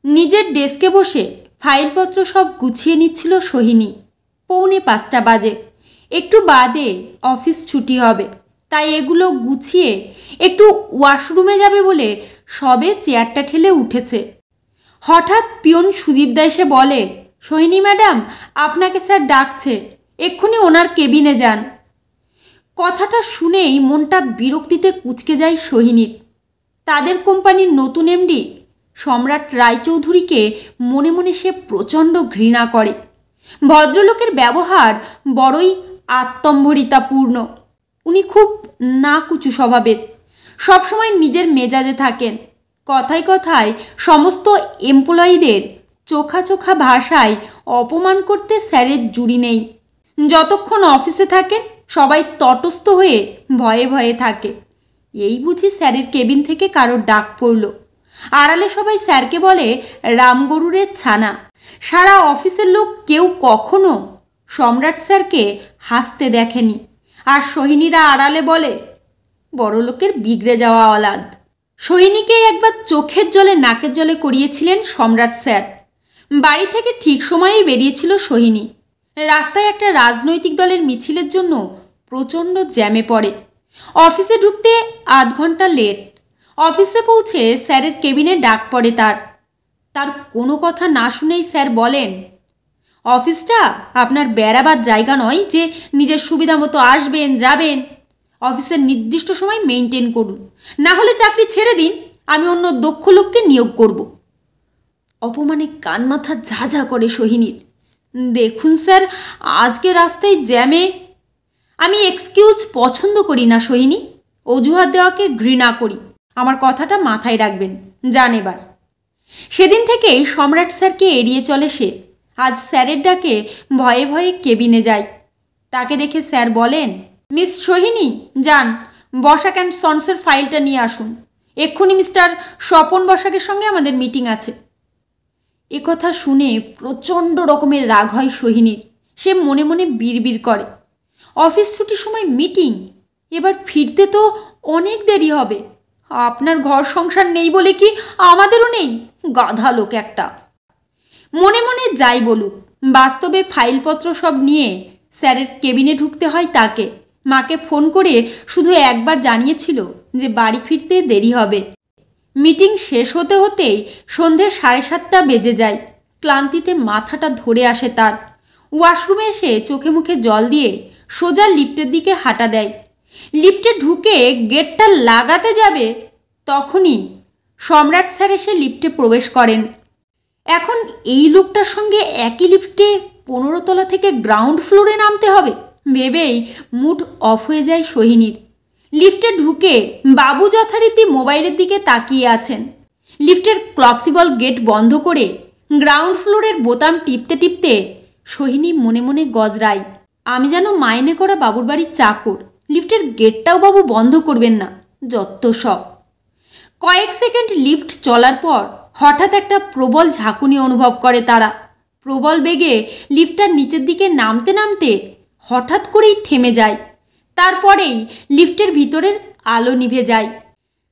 নিজের ডেস্কে বসে ফাইলপত্র সব গুছিয়ে নিচ্ছিল সোহিনী। 4:45 বাজে, একটু বাদে অফিস ছুটি হবে, তাই এগুলো গুছিয়ে একটু ওয়াশরুমে যাবে বলে সবে চেয়ারটা ঠেলে উঠেছে। হঠাৎ পিয়ন সুদীপদা এসে বলে, সোহিনী ম্যাডাম, আপনাকে স্যার ডাকছে, এক্ষুনি ওনার কেবিনে যান। কথাটা শুনেই মনটা বিরক্তিতে কুঁচকে যায় সোহিনীর। তাদের কোম্পানির নতুন এমডি সম্রাট রায়চৌধুরীকে মনে মনে সে প্রচণ্ড ঘৃণা করে। ভদ্রলোকের ব্যবহার বড়ই আত্মম্ভরিতাপূর্ণ। উনি খুব নাকুচু স্বভাবের, সবসময় নিজের মেজাজে থাকেন। কথায় কথায় সমস্ত এমপ্লয়িদের চোখা চোখা ভাষায় অপমান করতে স্যারের জুড়ি নেই। যতক্ষণ অফিসে থাকেন সবাই তটস্থ হয়ে ভয়ে ভয়ে থাকে। এই বুঝি স্যারের কেবিন থেকে কারোর ডাক পড়ল। আড়ালে সবাই স্যারকে বলে রামগরুরের ছানা। সারা অফিসের লোক কেউ কখনো সম্রাট স্যারকে হাসতে দেখেনি। আর সোহিনীরা আড়ালে বলে, বড় লোকের বিগড়ে যাওয়া অলাদ। সোহিনীকে একবার চোখের জলে নাকের জলে করিয়েছিলেন সম্রাট স্যার। বাড়ি থেকে ঠিক সময়েই বেরিয়েছিল সোহিনী। রাস্তায় একটা রাজনৈতিক দলের মিছিলের জন্য প্রচণ্ড জ্যামে পড়ে। অফিসে ঢুকতে আধ ঘন্টা লেট। অফিসে পৌঁছে স্যারের কেবিনে ডাক পড়ে তার কোনো কথা না শুনেই স্যার বলেন, অফিসটা আপনার বেড়াবার জায়গা নয় যে নিজের সুবিধা মতো আসবেন যাবেন। অফিসের নির্দিষ্ট সময় মেনটেন করুন, না হলে চাকরি ছেড়ে দিন, আমি অন্য দক্ষ লোককে নিয়োগ করব। অপমানে কান মাথা ঝা ঝা করে সোহিনীর। দেখুন স্যার, আজকে রাস্তায় জ্যামে। আমি এক্সকিউজ পছন্দ করি না সোহিনী, অজুহাত দেওয়াকে ঘৃণা করি। আমার কথাটা মাথায় রাখবেন, যান এবার। সেদিন থেকেই সম্রাট স্যারকে এড়িয়ে চলে সে। আজ স্যারের ডাকে ভয়ে ভয়ে কেবিনে যায়। তাকে দেখে স্যার বলেন, মিস সোহিনী, যান বসাক অ্যান্ড সন্সের ফাইলটা নিয়ে আসুন। এক্ষুনি মিস্টার স্বপন বসাকের সঙ্গে আমাদের মিটিং আছে। কথা শুনে প্রচণ্ড রকমের রাগ হয় সোহিনীর। সে মনে মনে বিড়বিড় করে, অফিস ছুটির সময় মিটিং, এবার ফিরতে তো অনেক দেরি হবে। আপনার ঘর সংসার নেই বলে কি আমাদেরও নেই? গাধা লোক একটা। মনে মনে যাই বলুক, বাস্তবে ফাইলপত্র সব নিয়ে স্যারের কেবিনে ঢুকতে হয় তাকে। মাকে ফোন করে শুধু একবার জানিয়েছিল যে বাড়ি ফিরতে দেরি হবে। মিটিং শেষ হতে হতেই সন্ধে 7:30 বেজে যায়। ক্লান্তিতে মাথাটা ধরে আসে তার। ওয়াশরুমে এসে চোখে মুখে জল দিয়ে সোজা লিফটের দিকে হাঁটা দেয়। লিফটে ঢুকে গেটটা লাগাতে যাবে, তখনই সম্রাট স্যার এসে লিফটে প্রবেশ করেন। এখন এই লোকটার সঙ্গে একই লিফটে 15 তলা থেকে গ্রাউন্ড ফ্লোরে নামতে হবে ভেবেই মুড অফ হয়ে যায় সোহিনীর। লিফটে ঢুকে বাবু যথারীতি মোবাইলের দিকে তাকিয়ে আছেন। লিফটের ক্লপসিবল গেট বন্ধ করে গ্রাউন্ড ফ্লোরের বোতাম টিপতে টিপতে সোহিনী মনে মনে গজরাই, আমি যেন মাইনে করা বাবুর বাড়ির চাকর। লিফটের গেটটাও বাবু বন্ধ করবেন না, যত সব। কয়েক সেকেন্ড লিফট চলার পর হঠাৎ একটা প্রবল ঝাঁকুনি অনুভব করে তারা। প্রবল বেগে লিফটটার নিচের দিকে নামতে নামতে হঠাৎ করেই থেমে যায়। তারপরেই লিফটের ভিতরের আলো নিভে যায়।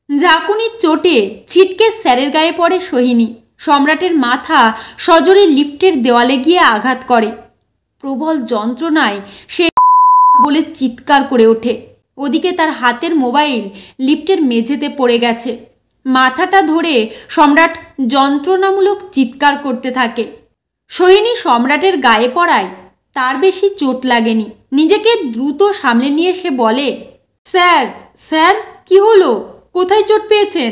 ঝাঁকুনির চোটে ছিটকে স্যারের গায়ে পড়ে সোহিনী। সম্রাটের মাথা সজোরে লিফটের দেওয়ালে গিয়ে আঘাত করে। প্রবল যন্ত্রণায় সে বলে চিৎকার করে ওঠে। ওদিকে তার হাতের মোবাইল লিফটের মেঝেতে পড়ে গেছে। মাথাটা ধরে সম্রাট যন্ত্রণামূলক চিৎকার করতে থাকে। সোহিনী সম্রাটের গায়ে পড়ায় তার বেশি চোট লাগেনি। নিজেকে দ্রুত সামলে নিয়ে সে বলে, স্যার স্যার কি হলো, কোথায় চোট পেয়েছেন?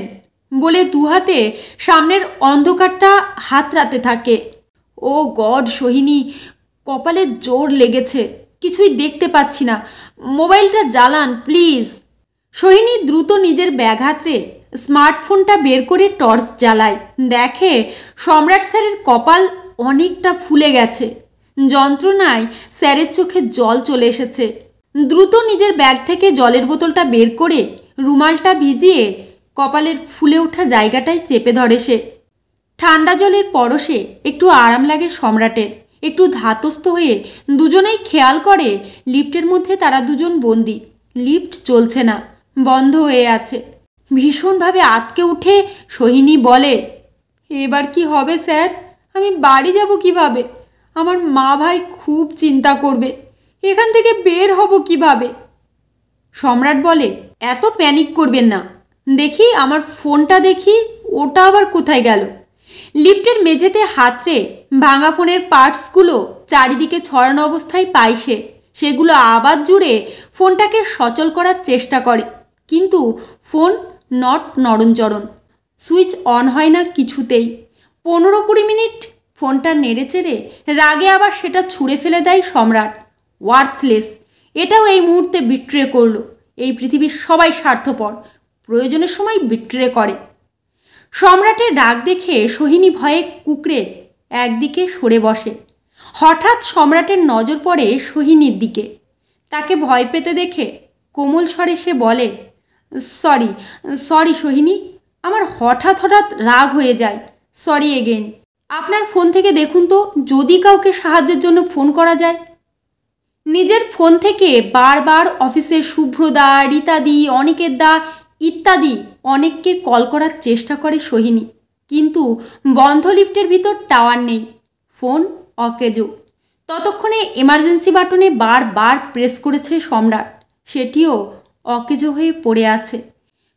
বলে দুহাতে সামনের অন্ধকারটা হাতড়াতে থাকে। ও গড সোহিনী, কপালে জোর লেগেছে, কিছুই দেখতে পাচ্ছি না, মোবাইলটা জ্বালান প্লিজ। সোহিনী দ্রুত নিজের ব্যাগ হাতড়ে স্মার্টফোনটা বের করে টর্চ জ্বালায়। দেখে সম্রাট স্যারের কপাল অনেকটা ফুলে গেছে। যন্ত্রণায় স্যারের চোখে জল চলে এসেছে। দ্রুত নিজের ব্যাগ থেকে জলের বোতলটা বের করে রুমালটা ভিজিয়ে কপালের ফুলে ওঠা জায়গাটায় চেপে ধরে সে। ঠান্ডা জলের পরশে একটু আরাম লাগে সম্রাটের। একটু ধাতস্থ হয়ে দুজনেই খেয়াল করে লিফটের মধ্যে তারা দুজন বন্দী। লিফট চলছে না, বন্ধ হয়ে আছে। ভীষণভাবে আঁতকে উঠে সোহিনী বলে, এবার কি হবে স্যার? আমি বাড়ি যাব কিভাবে? আমার মা ভাই খুব চিন্তা করবে। এখান থেকে বের হব কিভাবে? সম্রাট বলে, এত প্যানিক করবেন না। দেখি আমার ফোনটা দেখি, ওটা আবার কোথায় গেল? লিফটের মেঝেতে হাতড়ে ভাঙা ফোনের পার্টসগুলো চারিদিকে ছড়ানো অবস্থায় পায় সে। সেগুলো আবার জুড়ে ফোনটাকে সচল করার চেষ্টা করে, কিন্তু ফোন নট নড়নচড়ন। সুইচ অন হয় না কিছুতেই। 15-20 মিনিট ফোনটা নেড়ে চেড়ে রাগে আবার সেটা ছুঁড়ে ফেলে দেয় সম্রাট। ওয়ার্থলেস। এটাও এই মুহূর্তে বিট্রে করলো। এই পৃথিবীর সবাই স্বার্থপর, প্রয়োজনের সময় বিট্রে করে। সম্রাটের রাগ দেখে সোহিনী ভয়ে কুকড়ে একদিকে সরে বসে। হঠাৎ সম্রাটের নজর পড়ে সোহিনীর দিকে। তাকে ভয় পেতে দেখে কোমল স্বরে সে বলে, সরি সরি সোহিনী, আমার হঠাৎ হঠাৎ রাগ হয়ে যায়। Sorry again. আপনার ফোন থেকে দেখুন তো যদি কাউকে সাহায্যের জন্য ফোন করা যায়। নিজের ফোন থেকে বারবার অফিসের শুভ্রদা, রীতাদি, অনিকের দা ইত্যাদি অনেককে কল করার চেষ্টা করে সোহিনী, কিন্তু বন্ধ লিফটের ভিতর টাওয়ার নেই, ফোন অকেজো। ততক্ষণে এমার্জেন্সি বাটনে বারবার প্রেস করেছে সম্রাট, সেটিও অকেজো হয়ে পড়ে আছে।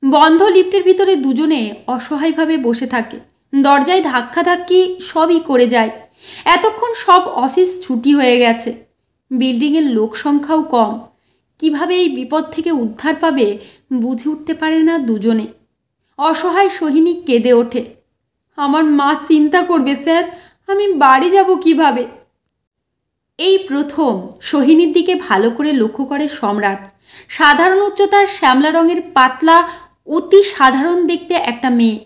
বন্ধ লিফটের ভিতরে দুজনে অসহায়ভাবে বসে থাকে। দরজায় ধাক্কাধাক্কি সবই করে যায়। এতক্ষণ সব অফিস ছুটি হয়ে গেছে, বিল্ডিংয়ের লোক সংখ্যাও কম। কিভাবে এই বিপদ থেকে উদ্ধার পাবে বুঝে উঠতে পারে না দুজনে। অসহায় সোহিনী কেঁদে ওঠে, আমার মা চিন্তা করবে স্যার, আমি বাড়ি যাব কিভাবে? এই প্রথম সোহিনীর দিকে ভালো করে লক্ষ্য করে সম্রাট। সাধারণ উচ্চতার শ্যামলা রঙের পাতলা, অতি সাধারণ দেখতে একটা মেয়ে।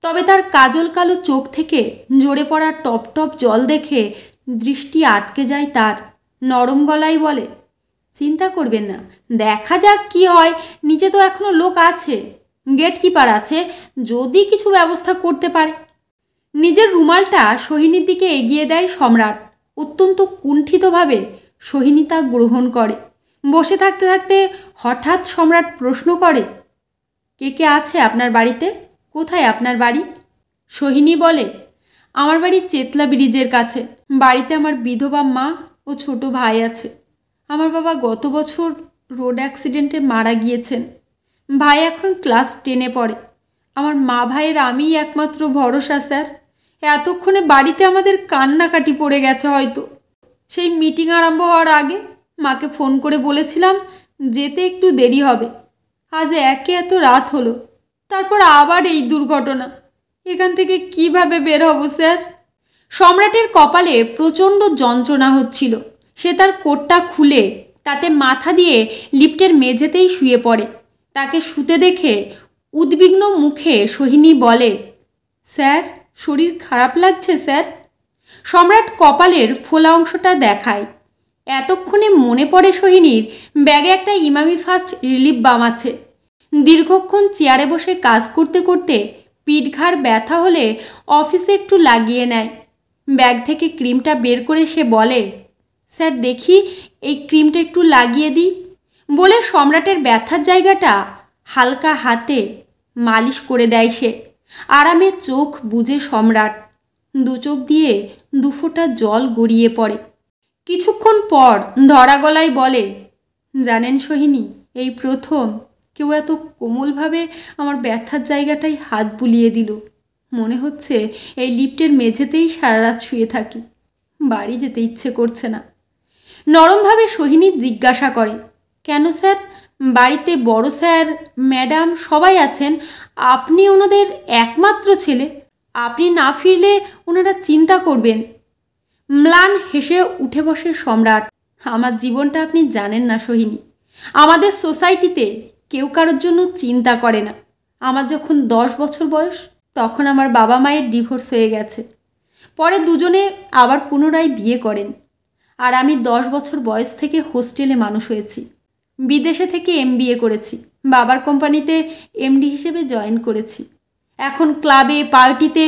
তবে তার কাজল কালো চোখ থেকে ঝরে পড়া টপ টপ জল দেখে দৃষ্টি আটকে যায় তার। নরম গলায় বলে, চিন্তা করবেন না, দেখা যাক কি হয়। নিচে তো এখনো লোক আছে, গেটকিপার আছে, যদি কিছু ব্যবস্থা করতে পারে। নিজের রুমালটা সোহিনীর দিকে এগিয়ে দেয় সম্রাট। অত্যন্ত কুণ্ঠিতভাবে সোহিনী তা গ্রহণ করে। বসে থাকতে থাকতে হঠাৎ সম্রাট প্রশ্ন করে, কে কে আছে আপনার বাড়িতে? কোথায় আপনার বাড়ি? সোহিনী বলে, আমার বাড়ি চেতলা ব্রিজের কাছে। বাড়িতে আমার বিধবা মা ও ছোট ভাই আছে। আমার বাবা গত বছর রোড অ্যাক্সিডেন্টে মারা গিয়েছেন। ভাই এখন ক্লাস 10-এ পড়ে। আমার মা ভাইয়ের আমিই একমাত্র ভরসা স্যার। এতক্ষণে বাড়িতে আমাদের কান্নাকাটি পড়ে গেছে হয়তো। সেই মিটিং আরম্ভ হওয়ার আগে মাকে ফোন করে বলেছিলাম যেতে একটু দেরি হবে। আজ একে এত রাত হলো, তারপর আবার এই দুর্ঘটনা। এখান থেকে কিভাবে বের হব স্যার? সম্রাটের কপালে প্রচণ্ড যন্ত্রণা হচ্ছিল। সে তার কোটটা খুলে তাতে মাথা দিয়ে লিফটের মেঝেতেই শুয়ে পড়ে। তাকে শুতে দেখে উদ্বিগ্ন মুখে সোহিনী বলে, স্যার শরীর খারাপ লাগছে স্যার? সম্রাট কপালের ফোলা অংশটা দেখায়। এতক্ষণে মনে পড়ে সোহিনীর ব্যাগে একটা ইমামি ফার্স্ট রিলিফ বাম আছে। দীর্ঘক্ষণ চেয়ারে বসে কাজ করতে করতে পিঠঘাড় ব্যথা হলে অফিসে একটু লাগিয়ে নেয়। ব্যাগ থেকে ক্রিমটা বের করে সে বলে, স্যার দেখি এই ক্রিমটা একটু লাগিয়ে দিই। বলে সম্রাটের ব্যথার জায়গাটা হালকা হাতে মালিশ করে দেয় সে। আরামে চোখ বুজে সম্রাট। দু চোখ দিয়ে দুফোঁটা জল গড়িয়ে পড়ে। কিছুক্ষণ পর ধরা গলায় বলে, জানেন সোহিনী, এই প্রথম কেউ এত কোমলভাবে আমার ব্যথার জায়গাটায় হাত বুলিয়ে দিল। মনে হচ্ছে এই লিফটের মেঝেতেই সারা রাত শুয়ে থাকি। বাড়ি যেতে ইচ্ছে করছে না। নরমভাবে সোহিনী জিজ্ঞাসা করে, কেন স্যার? বাড়িতে বড় স্যার, ম্যাডাম সবাই আছেন। আপনি ওনাদের একমাত্র ছেলে। আপনি না ফিরলে ওনারা চিন্তা করবেন। ম্লান হেসে উঠে বসে সম্রাট, আমার জীবনটা আপনি জানেন না সোহিনী। আমাদের সোসাইটিতে কেউ কারোর জন্য চিন্তা করে না। আমার যখন 10 বছর বয়স তখন আমার বাবা মায়ের ডিভোর্স হয়ে গেছে। পরে দুজনে আবার পুনরায় বিয়ে করেন। আর আমি 10 বছর বয়স থেকে হোস্টেলে মানুষ হয়েছি। বিদেশে থেকে MBA করেছি। বাবার কোম্পানিতে MD হিসেবে জয়েন করেছি। এখন ক্লাবে পার্টিতে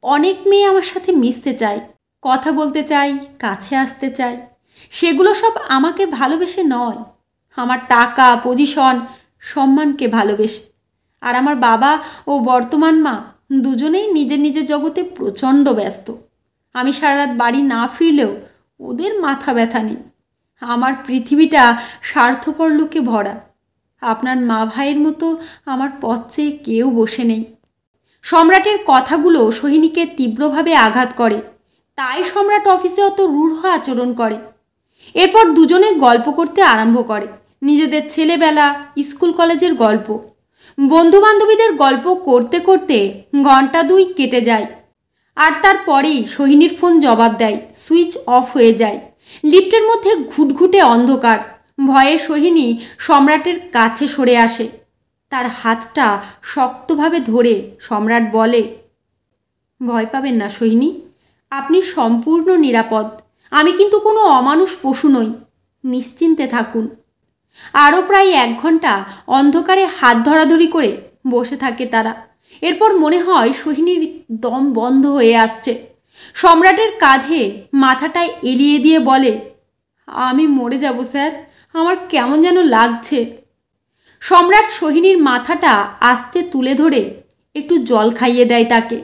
অনেক মেয়ে আমার সাথে মিশতে চায়, কথা বলতে চাই, কাছে আসতে চায়। সেগুলো সব আমাকে ভালোবেসে নয়, আমার টাকা, পজিশন, সম্মানকে ভালোবেসে। আর আমার বাবা ও বর্তমান মা দুজনেই নিজের নিজের জগতে প্রচণ্ড ব্যস্ত। আমি সারা রাত বাড়ি না ফিরলেও ওদের মাথা ব্যথা নেই। আমার পৃথিবীটা স্বার্থপর লোকে ভরা। আপনার মা ভাইয়ের মতো আমার পথ চেয়ে কেউ বসে নেই। সম্রাটের কথাগুলো সোহিনীকে তীব্রভাবে আঘাত করে, তাই সম্রাট অফিসে অত রূঢ় আচরণ করে। এরপর দুজনে গল্প করতে আরম্ভ করে, নিজেদের ছেলেবেলা, স্কুল কলেজের গল্প। বন্ধুবান্ধবীদের গল্প করতে করতে ঘন্টা 2 কেটে যায়। আর তারপরেই সোহিনীর ফোন জবাব দেয়, সুইচ অফ হয়ে যায়। লিফটের মধ্যে ঘুটঘুটে অন্ধকার। ভয়ে সোহিনী সম্রাটের কাছে সরে আসে। তার হাতটা শক্তভাবে ধরে সম্রাট বলে, ভয় পাবেন না সোহিনী, আপনি সম্পূর্ণ নিরাপদ। আমি কিন্তু কোনো অমানুষ পশু নই, নিশ্চিন্তে থাকুন। আরও প্রায় 1 ঘন্টা অন্ধকারে হাত ধরাধরি করে বসে থাকে তারা। এরপর মনে হয় সোহিনীর দম বন্ধ হয়ে আসছে। সম্রাটের কাঁধে মাথাটা এলিয়ে দিয়ে বলে, আমি মরে যাব স্যার, আমার কেমন যেন লাগছে। সম্রাট সোহিনীর মাথাটা আস্তে তুলে ধরে একটু জল খাইয়ে দেয় তাকে।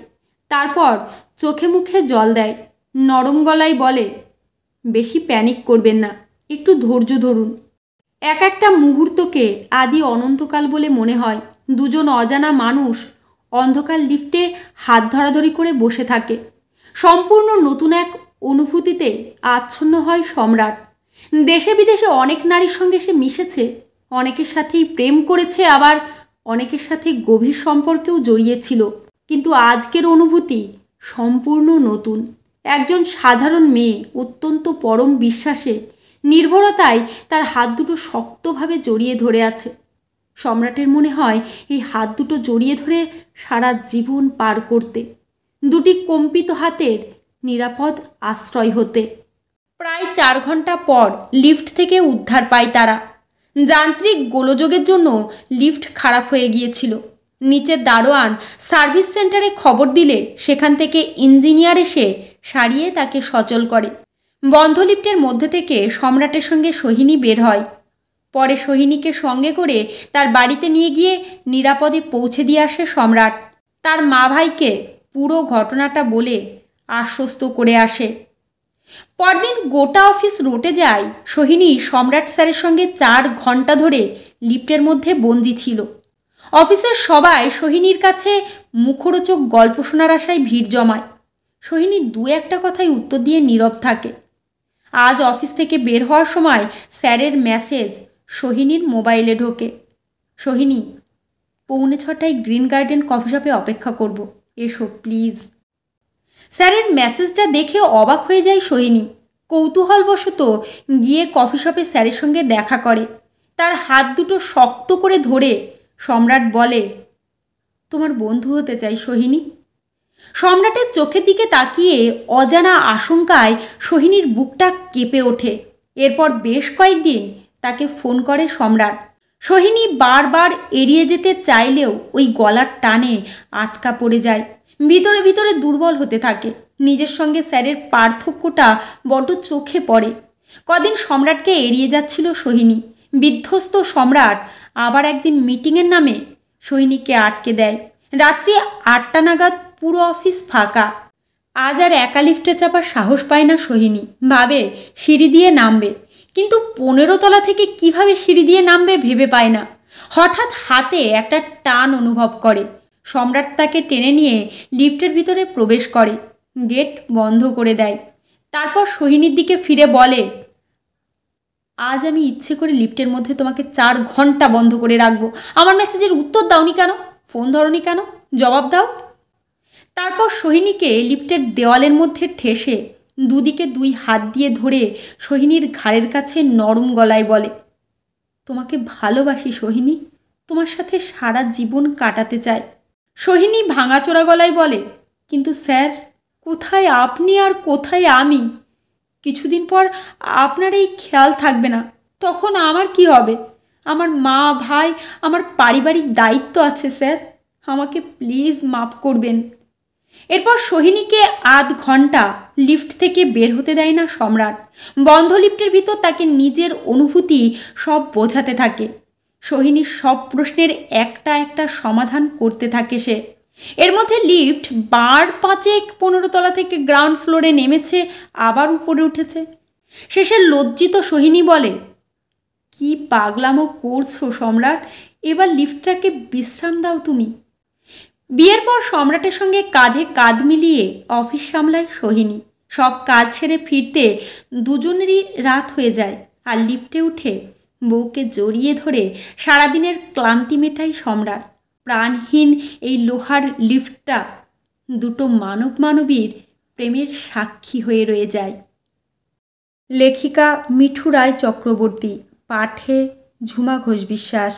তারপর চোখে মুখে জল দেয়। নরম গলায় বলে, বেশি প্যানিক করবেন না, একটু ধৈর্য ধরুন। এক একটা মুহূর্তকে আদি অনন্তকাল বলে মনে হয়। দুজন অজানা মানুষ অন্ধকার লিফটে হাত ধরাধরি করে বসে থাকে। সম্পূর্ণ নতুন এক অনুভূতিতে আচ্ছন্ন হয় সম্রাট। দেশে বিদেশে অনেক নারীর সঙ্গে সে মিশেছে, অনেকের সাথেই প্রেম করেছে, আবার অনেকের সাথে গভীর সম্পর্কেও জড়িয়েছিল। কিন্তু আজকের অনুভূতি সম্পূর্ণ নতুন। একজন সাধারণ মেয়ে অত্যন্ত পরম বিশ্বাসে, নির্ভরতায় তার হাত দুটো শক্তভাবে জড়িয়ে ধরে আছে। সম্রাটের মনে হয় এই হাত দুটো জড়িয়ে ধরে সারা জীবন পার করতে, দুটি কম্পিত হাতের নিরাপদ আশ্রয় হতে। প্রায় 4 ঘন্টা পর লিফট থেকে উদ্ধার পায় তারা। যান্ত্রিক গোলযোগের জন্য লিফট খারাপ হয়ে গিয়েছিল। নিচের দারোয়ান সার্ভিস সেন্টারে খবর দিলে সেখান থেকে ইঞ্জিনিয়ার এসে সারিয়ে তাকে সচল করে। বন্ধ লিফটের মধ্যে থেকে সম্রাটের সঙ্গে সোহিনী বের হয়। পরে সোহিনীকে সঙ্গে করে তার বাড়িতে নিয়ে গিয়ে নিরাপদে পৌঁছে দিয়ে আসে সম্রাট। তার মা ভাইকে পুরো ঘটনাটা বলে আশ্বস্ত করে আসে। পরদিন গোটা অফিস রটে যায় সোহিনী সম্রাট স্যারের সঙ্গে 4 ঘন্টা ধরে লিফটের মধ্যে বন্দি ছিল। অফিসের সবাই সোহিনীর কাছে মুখরোচক গল্প শোনার আশায় ভিড় জমায়। সোহিনী 2-1 কথায় উত্তর দিয়ে নীরব থাকে। আজ অফিস থেকে বের হওয়ার সময় স্যারের মেসেজ সোহিনীর মোবাইলে ঢোকে, সোহিনী 6:45 গ্রিন গার্ডেন কফি শপে অপেক্ষা করব, এসো প্লিজ। স্যারের মেসেজটা দেখে অবাক হয়ে যায় সোহিনী। কৌতূহলবশত গিয়ে কফি শপে স্যারের সঙ্গে দেখা করে। তার হাত দুটো শক্ত করে ধরে সম্রাট বলে, তোমার বন্ধু হতে চাই সোহিনী। সম্রাটের চোখের দিকে তাকিয়ে অজানা আশঙ্কায় সোহিনীর বুকটা কেঁপে ওঠে। এরপর বেশ কয়েকদিন তাকে ফোন করে সম্রাট। সোহিনী বারবার এড়িয়ে যেতে চাইলেও ওই গলার টানে আটকা পড়ে যায়। ভিতরে ভিতরে দুর্বল হতে থাকে। নিজের সঙ্গে স্যারের পার্থক্যটা বড্ড চোখে পড়ে। কদিন সম্রাটকে এড়িয়ে যাচ্ছিল সোহিনী। বিধ্বস্ত সম্রাট আবার একদিন মিটিংয়ের নামে সোহিনীকে আটকে দেয়। রাত্রি 8টা নাগাদ পুরো অফিস ফাঁকা। আজ আর একা লিফটে চাপার সাহস পায় না সোহিনী। ভাবে সিঁড়ি দিয়ে নামবে, কিন্তু 15 তলা থেকে কিভাবে সিঁড়ি দিয়ে নামবে ভেবে পায় না। হঠাৎ হাতে একটা টান অনুভব করে। সম্রাট তাকে টেনে নিয়ে লিফটের ভিতরে প্রবেশ করে, গেট বন্ধ করে দেয়। তারপর সোহিনীর দিকে ফিরে বলে, আজ আমি ইচ্ছে করে লিফটের মধ্যে তোমাকে 4 ঘন্টা বন্ধ করে রাখবো। আমার মেসেজের উত্তর দাওনি কেন? ফোন ধরনি কেন? জবাব দাও। তারপর সোহিনীকে লিফটের দেওয়ালের মধ্যে ঠেসে দুদিকে 2 হাত দিয়ে ধরে সোহিনীর ঘাড়ের কাছে নরম গলায় বলে, তোমাকে ভালোবাসি সোহিনী, তোমার সাথে সারা জীবন কাটাতে চাই। সোহিনী ভাঙাচোরা গলায় বলে, কিন্তু স্যার, কোথায় আপনি আর কোথায় আমি? কিছুদিন পর আপনার এই খেয়াল থাকবে না, তখন আমার কি হবে? আমার মা ভাই, আমার পারিবারিক দায়িত্ব আছে স্যার, আমাকে প্লিজ মাফ করবেন। এরপর সোহিনীকে আধ ঘন্টা লিফট থেকে বের হতে দেয় না সম্রাট। বন্ধ লিফটের ভিতর তাকে নিজের অনুভূতি সব বোঝাতে থাকে। সোহিনীর সব প্রশ্নের একটা একটা সমাধান করতে থাকে সে। এর মধ্যে লিফট বার 5-15 তলা থেকে গ্রাউন্ড ফ্লোরে নেমেছে, আবার উপরে উঠেছে। শেষে লজ্জিত সোহিনী বলে, কি পাগলামো করছো সম্রাট, এবার লিফটটাকে বিশ্রাম দাও তুমি। বিয়ের পর সম্রাটের সঙ্গে কাঁধে কাঁধ মিলিয়ে অফিস সামলায় সোহিনী। সব কাজ ছেড়ে ফিরতে দুজনেরই রাত হয়ে যায়, আর লিফটে উঠে বউকে জড়িয়ে ধরে সারাদিনের ক্লান্তি মেটাই সম্রাট। প্রাণহীন এই লোহার লিফটটা দুটো মানব মানবীর প্রেমের সাক্ষী হয়ে রয়ে যায়। লেখিকা মিঠু রায় চক্রবর্তী, পাঠে ঝুমা ঘোষ বিশ্বাস।